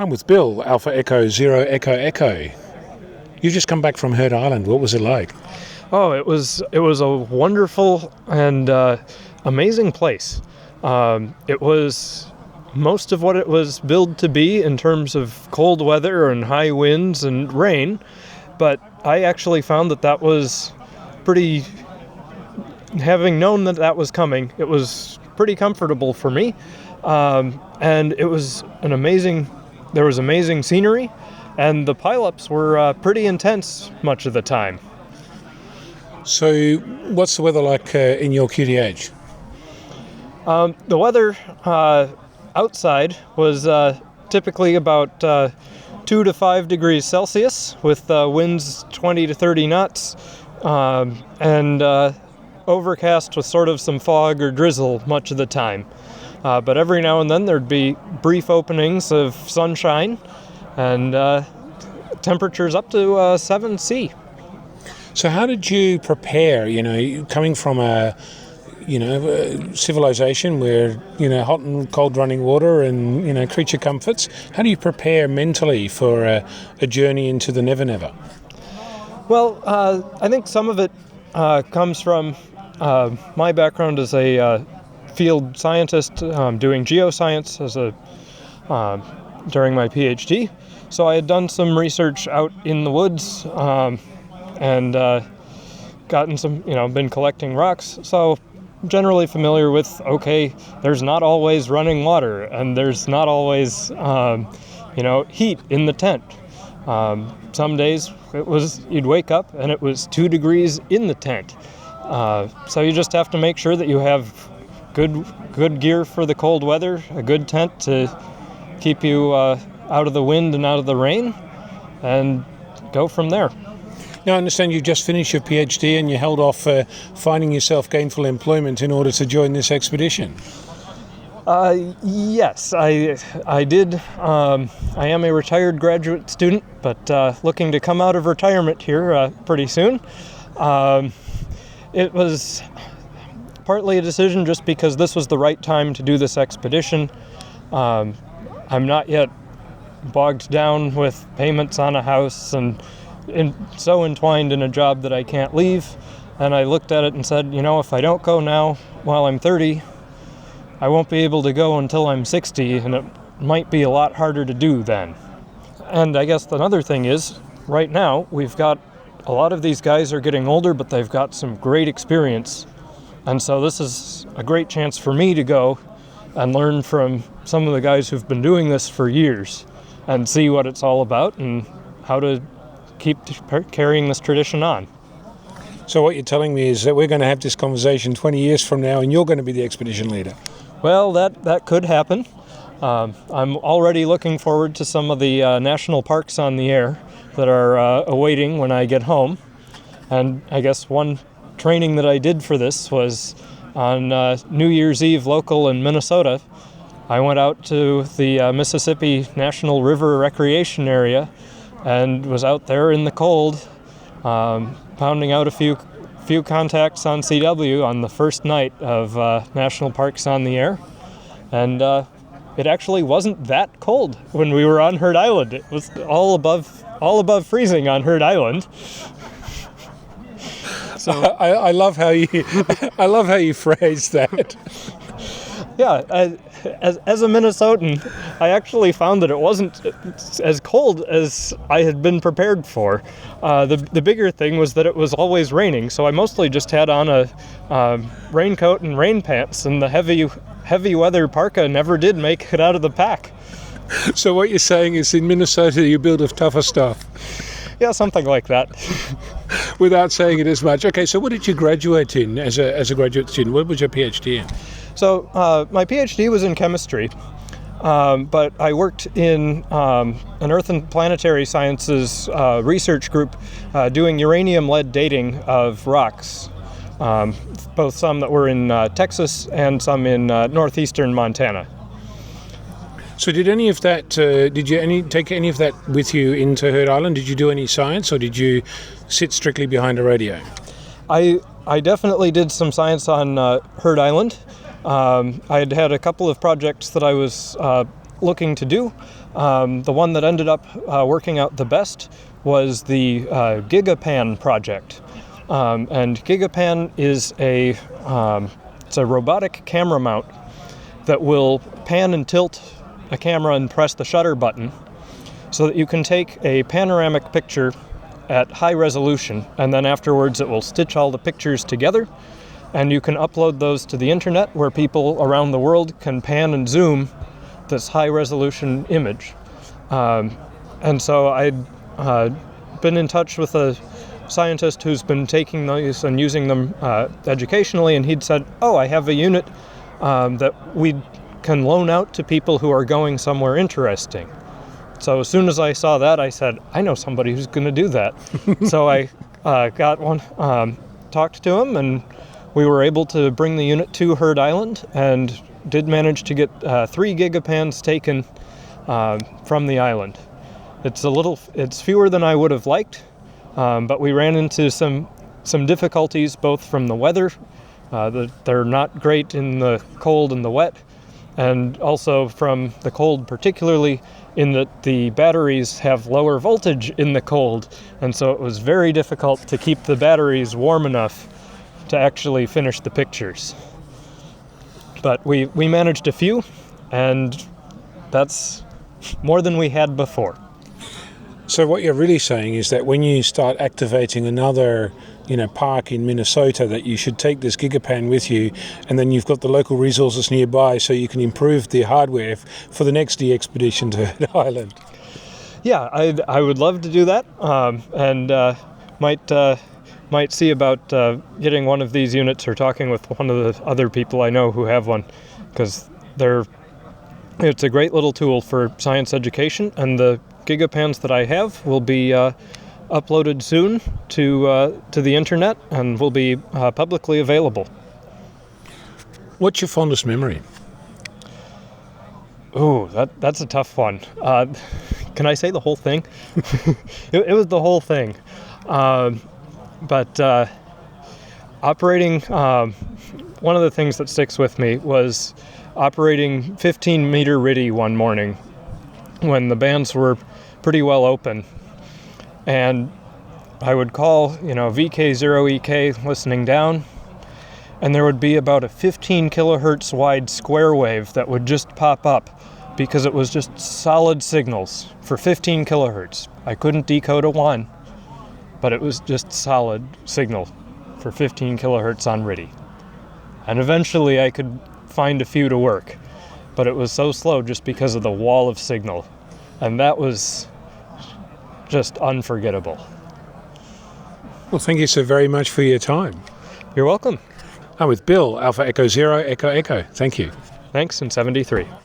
I'm with Bill, Alpha Echo Zero Echo Echo. You've just come back from Heard Island. What was it like? Oh, it was a wonderful and amazing place. It was most of what it was billed to be in terms of cold weather and high winds and rain, but I actually found that was pretty, having known that was coming, it was pretty comfortable for me, and it was there was amazing scenery, and the pileups were pretty intense much of the time. So what's the weather like in your QTH? The weather outside was typically about 2 to 5 degrees Celsius with winds 20 to 30 knots and overcast with sort of some fog or drizzle much of the time. But every now and then there'd be brief openings of sunshine and temperatures up to 7°C. So how did you prepare, coming from a civilization where, hot and cold running water and, creature comforts, how do you prepare mentally for a journey into the Never Never? Well, I think some of it comes from my background as a field scientist doing geoscience during my PhD. So I had done some research out in the woods and gotten some, been collecting rocks. So generally familiar with, okay, there's not always running water and there's not always, heat in the tent. Some days you'd wake up and it was 2 degrees in the tent. So you just have to make sure that you have good gear for the cold weather, a good tent to keep you out of the wind and out of the rain, and go from there. Now, I understand you just finished your PhD and you held off finding yourself gainful employment in order to join this expedition. Yes, I did. I am a retired graduate student, but looking to come out of retirement here pretty soon. It was partly a decision just because this was the right time to do this expedition. I'm not yet bogged down with payments on a house and so entwined in a job that I can't leave. And I looked at it and said, if I don't go now while I'm 30, I won't be able to go until I'm 60, and it might be a lot harder to do then. And I guess another thing is, right now, we've got a lot of these guys are getting older, but they've got some great experience. And so this is a great chance for me to go and learn from some of the guys who've been doing this for years and see what it's all about and how to keep carrying this tradition on. So what you're telling me is that we're going to have this conversation 20 years from now and you're going to be the expedition leader. Well, that could happen. I'm already looking forward to some of the national parks on the air that are awaiting when I get home. And I guess one training that I did for this was on New Year's Eve local in Minnesota. I went out to the Mississippi National River Recreation Area and was out there in the cold, pounding out a few contacts on CW on the first night of National Parks on the Air. And it actually wasn't that cold when we were on Heard Island. It was all above freezing on Heard Island. So I love how you phrase that. Yeah, as a Minnesotan, I actually found that it wasn't as cold as I had been prepared for. The bigger thing was that it was always raining, so I mostly just had on a raincoat and rain pants, and the heavy weather parka never did make it out of the pack. So what you're saying is in Minnesota you build of tougher stuff. Yeah, something like that. Without saying it as much. Okay, so what did you graduate in as a graduate student? What was your PhD in? So my PhD was in chemistry, but I worked in an Earth and Planetary Sciences research group doing uranium-lead dating of rocks, both some that were in Texas and some in northeastern Montana. So did any of that, did you take any of that with you into Heard Island? Did you do any science, or did you sit strictly behind a radio? I definitely did some science on Heard Island. I had a couple of projects that I was looking to do, The one that ended up working out the best was the GigaPan project. And GigaPan is it's a robotic camera mount that will pan and tilt a camera and press the shutter button so that you can take a panoramic picture at high resolution, and then afterwards it will stitch all the pictures together, and you can upload those to the internet where people around the world can pan and zoom this high resolution image. And so I'd been in touch with a scientist who's been taking those and using them educationally, and he'd said, oh, I have a unit that we can loan out to people who are going somewhere interesting. So as soon as I saw that, I said, I know somebody who's going to do that. So I got one, talked to him, and we were able to bring the unit to Heard Island and did manage to get 3 gigapans taken from the island. It's fewer than I would have liked, but we ran into some difficulties both from the weather. They're not great in the cold and the wet, and also from the cold particularly, in that the batteries have lower voltage in the cold, and so it was very difficult to keep the batteries warm enough to actually finish the pictures. But we managed a few, and that's more than we had before. So what you're really saying is that when you start activating another park in Minnesota, that you should take this gigapan with you, and then you've got the local resources nearby so you can improve the hardware for the next expedition to Heard Island. Yeah, I would love to do that, and might see about getting one of these units or talking with one of the other people I know who have one, because it's a great little tool for science education, and the gigapans that I have will be uploaded soon to the internet and will be publicly available. What's your fondest memory? Ooh, that's a tough one. Can I say the whole thing? It was the whole thing. But operating, one of the things that sticks with me was operating 15-meter RIDI one morning when the bands were pretty well open. And I would call, VK0EK listening down, and there would be about a 15 kilohertz wide square wave that would just pop up because it was just solid signals for 15 kilohertz. I couldn't decode a 1, but it was just solid signal for 15 kilohertz on RIDI. And eventually I could find a few to work, but it was so slow just because of the wall of signal. And that was just unforgettable. Well, thank you so very much for your time. You're welcome. I'm with Bill, Alpha Echo Zero, Echo Echo. Thank you. Thanks, and 73.